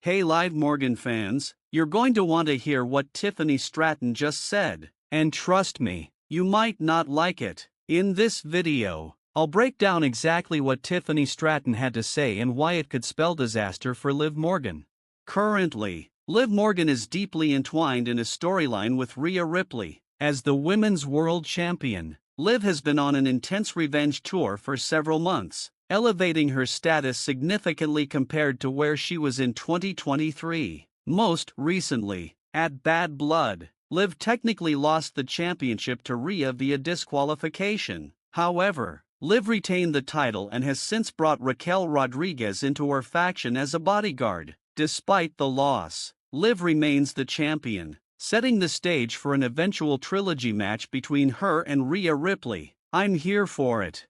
Hey Liv Morgan fans, you're going to want to hear what Tiffany Stratton just said, and trust me, you might not like it. In this video, I'll break down exactly what Tiffany Stratton had to say and why it could spell disaster for Liv Morgan. Currently, Liv Morgan is deeply entwined in a storyline with Rhea Ripley. As the Women's World Champion, Liv has been on an intense revenge tour for several months, elevating her status significantly compared to where she was in 2023. Most recently, at Bad Blood, Liv technically lost the championship to Rhea via disqualification. However, Liv retained the title and has since brought Raquel Rodriguez into her faction as a bodyguard. Despite the loss, Liv remains the champion, setting the stage for an eventual trilogy match between her and Rhea Ripley. I'm here for it.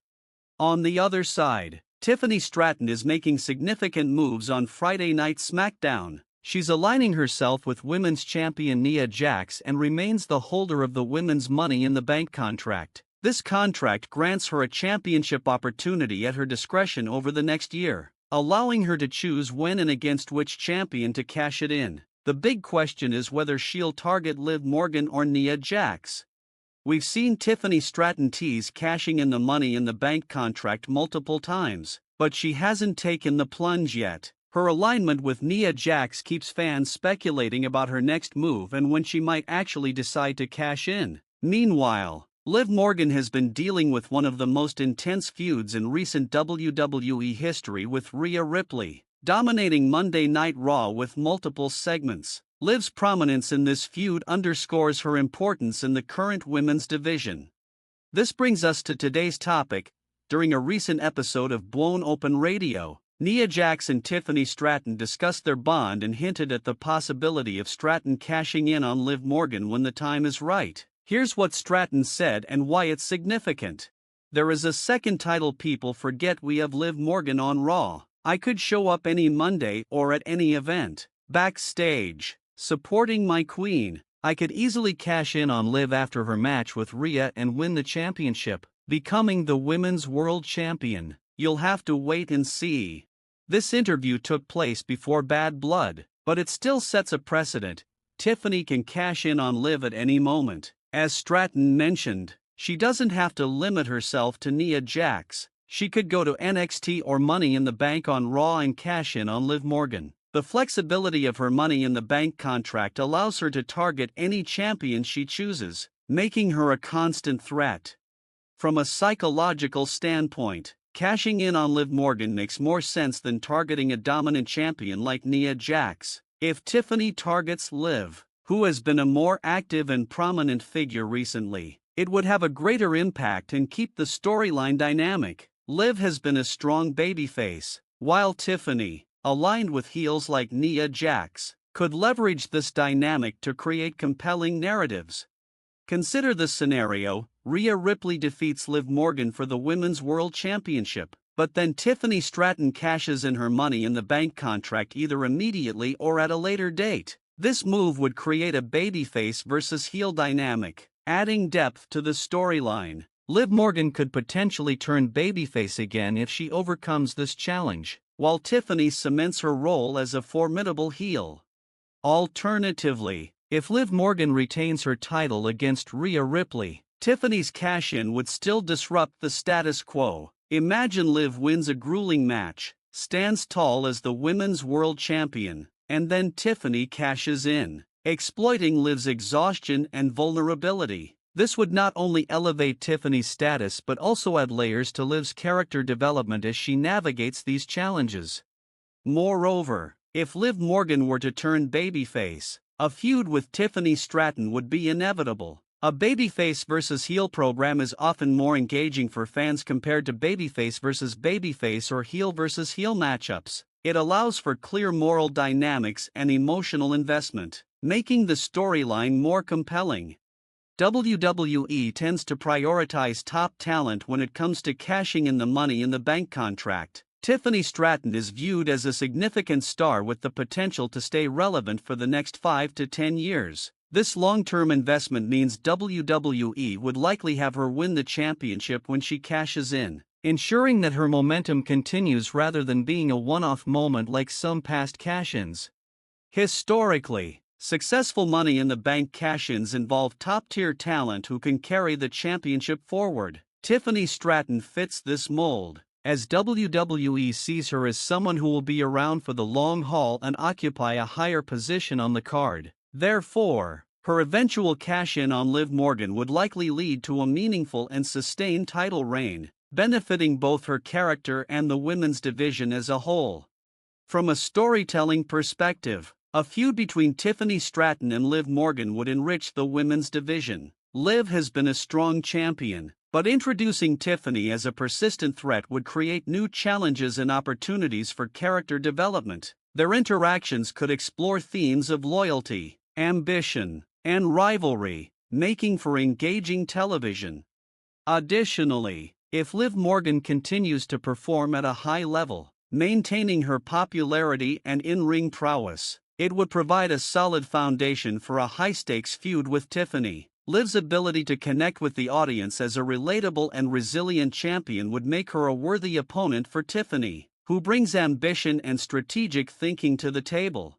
On the other side, Tiffany Stratton is making significant moves on Friday Night SmackDown. She's aligning herself with Women's Champion Nia Jax and remains the holder of the Women's Money in the Bank contract. This contract grants her a championship opportunity at her discretion over the next year, allowing her to choose when and against which champion to cash it in. The big question is whether she'll target Liv Morgan or Nia Jax. We've seen Tiffany Stratton tease cashing in the Money in the Bank contract multiple times, but she hasn't taken the plunge yet. Her alignment with Nia Jax keeps fans speculating about her next move and when she might actually decide to cash in. Meanwhile, Liv Morgan has been dealing with one of the most intense feuds in recent WWE history with Rhea Ripley, dominating Monday Night Raw with multiple segments. Liv's prominence in this feud underscores her importance in the current women's division. This brings us to today's topic. During a recent episode of Blown Open Radio, Nia Jax and Tiffany Stratton discussed their bond and hinted at the possibility of Stratton cashing in on Liv Morgan when the time is right. Here's what Stratton said and why it's significant. "There is a second title. People forget we have Liv Morgan on Raw. I could show up any Monday or at any event. Backstage, supporting my queen. I could easily cash in on Liv after her match with Rhea and win the championship, becoming the Women's World Champion. You'll have to wait and see." This interview took place before Bad Blood, but it still sets a precedent. Tiffany can cash in on Liv at any moment. As Stratton mentioned, she doesn't have to limit herself to Nia Jax. She could go to NXT or Money in the Bank on Raw and cash in on Liv Morgan. The flexibility of her Money in the Bank contract allows her to target any champion she chooses, making her a constant threat. From a psychological standpoint, cashing in on Liv Morgan makes more sense than targeting a dominant champion like Nia Jax. If Tiffany targets Liv, who has been a more active and prominent figure recently, it would have a greater impact and keep the storyline dynamic. Liv has been a strong babyface, while Tiffany, aligned with heels like Nia Jax, could leverage this dynamic to create compelling narratives. Consider this scenario: Rhea Ripley defeats Liv Morgan for the Women's World Championship, but then Tiffany Stratton cashes in her Money in the Bank contract either immediately or at a later date. This move would create a babyface versus heel dynamic, adding depth to the storyline. Liv Morgan could potentially turn babyface again if she overcomes this challenge, while Tiffany cements her role as a formidable heel. Alternatively, if Liv Morgan retains her title against Rhea Ripley, Tiffany's cash-in would still disrupt the status quo. Imagine Liv wins a grueling match, stands tall as the Women's World Champion, and then Tiffany cashes in, exploiting Liv's exhaustion and vulnerability. This would not only elevate Tiffany's status but also add layers to Liv's character development as she navigates these challenges. Moreover, if Liv Morgan were to turn babyface, a feud with Tiffany Stratton would be inevitable. A babyface versus heel program is often more engaging for fans compared to babyface versus babyface or heel versus heel matchups. It allows for clear moral dynamics and emotional investment, making the storyline more compelling. WWE tends to prioritize top talent when it comes to cashing in the Money in the Bank contract. Tiffany Stratton is viewed as a significant star with the potential to stay relevant for the next 5 to 10 years. This long-term investment means WWE would likely have her win the championship when she cashes in, ensuring that her momentum continues rather than being a one-off moment like some past cash-ins. Historically, successful Money in the Bank cash-ins involve top-tier talent who can carry the championship forward. Tiffany Stratton fits this mold, as WWE sees her as someone who will be around for the long haul and occupy a higher position on the card. Therefore, her eventual cash-in on Liv Morgan would likely lead to a meaningful and sustained title reign, benefiting both her character and the women's division as a whole. From a storytelling perspective, a feud between Tiffany Stratton and Liv Morgan would enrich the women's division. Liv has been a strong champion, but introducing Tiffany as a persistent threat would create new challenges and opportunities for character development. Their interactions could explore themes of loyalty, ambition, and rivalry, making for engaging television. Additionally, if Liv Morgan continues to perform at a high level, maintaining her popularity and in-ring prowess, it would provide a solid foundation for a high-stakes feud with Tiffany. Liv's ability to connect with the audience as a relatable and resilient champion would make her a worthy opponent for Tiffany, who brings ambition and strategic thinking to the table.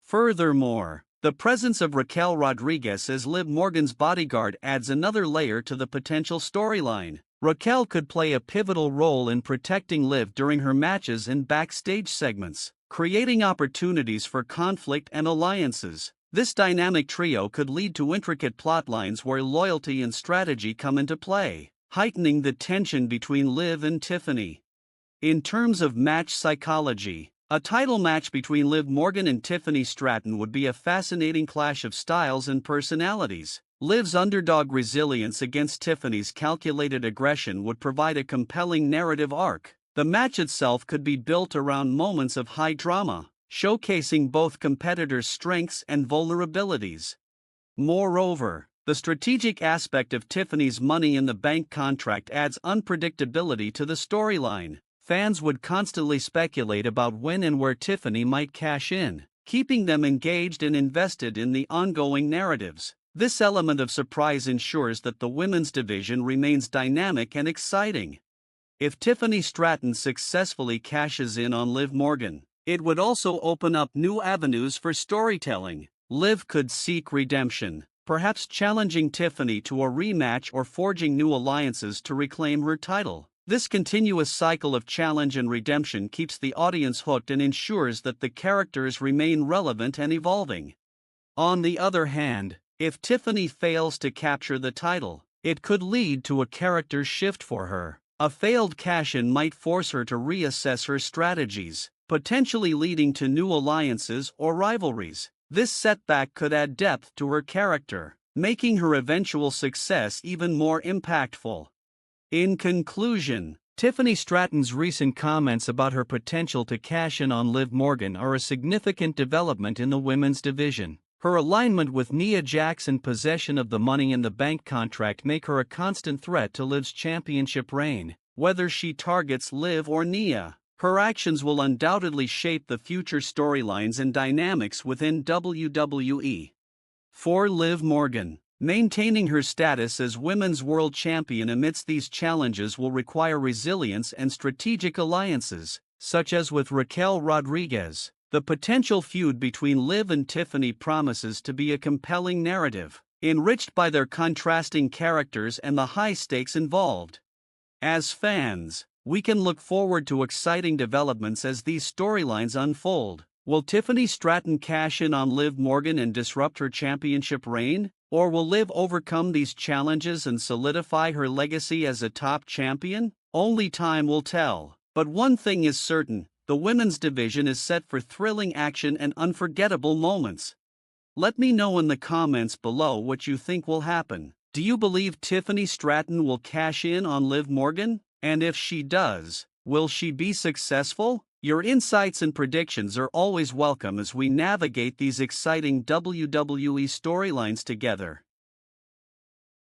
Furthermore, the presence of Raquel Rodriguez as Liv Morgan's bodyguard adds another layer to the potential storyline. Raquel could play a pivotal role in protecting Liv during her matches and backstage segments, creating opportunities for conflict and alliances. This dynamic trio could lead to intricate plotlines where loyalty and strategy come into play, heightening the tension between Liv and Tiffany. In terms of match psychology, a title match between Liv Morgan and Tiffany Stratton would be a fascinating clash of styles and personalities. Liv's underdog resilience against Tiffany's calculated aggression would provide a compelling narrative arc. The match itself could be built around moments of high drama, showcasing both competitors' strengths and vulnerabilities. Moreover, the strategic aspect of Tiffany's Money in the Bank contract adds unpredictability to the storyline. Fans would constantly speculate about when and where Tiffany might cash in, keeping them engaged and invested in the ongoing narratives. This element of surprise ensures that the women's division remains dynamic and exciting. If Tiffany Stratton successfully cashes in on Liv Morgan, it would also open up new avenues for storytelling. Liv could seek redemption, perhaps challenging Tiffany to a rematch or forging new alliances to reclaim her title. This continuous cycle of challenge and redemption keeps the audience hooked and ensures that the characters remain relevant and evolving. On the other hand, if Tiffany fails to capture the title, it could lead to a character shift for her. A failed cash-in might force her to reassess her strategies, potentially leading to new alliances or rivalries. This setback could add depth to her character, making her eventual success even more impactful. In conclusion, Tiffany Stratton's recent comments about her potential to cash in on Liv Morgan are a significant development in the women's division. Her alignment with Nia Jax's possession of the Money in the Bank contract make her a constant threat to Liv's championship reign. Whether she targets Liv or Nia, her actions will undoubtedly shape the future storylines and dynamics within WWE. For Liv Morgan, maintaining her status as Women's World Champion amidst these challenges will require resilience and strategic alliances, such as with Raquel Rodriguez. The potential feud between Liv and Tiffany promises to be a compelling narrative, enriched by their contrasting characters and the high stakes involved. As fans, we can look forward to exciting developments as these storylines unfold. Will Tiffany Stratton cash in on Liv Morgan and disrupt her championship reign? Or will Liv overcome these challenges and solidify her legacy as a top champion? Only time will tell. But one thing is certain. The women's division is set for thrilling action and unforgettable moments. Let me know in the comments below what you think will happen. Do you believe Tiffany Stratton will cash in on Liv Morgan? And if she does, will she be successful? Your insights and predictions are always welcome as we navigate these exciting WWE storylines together.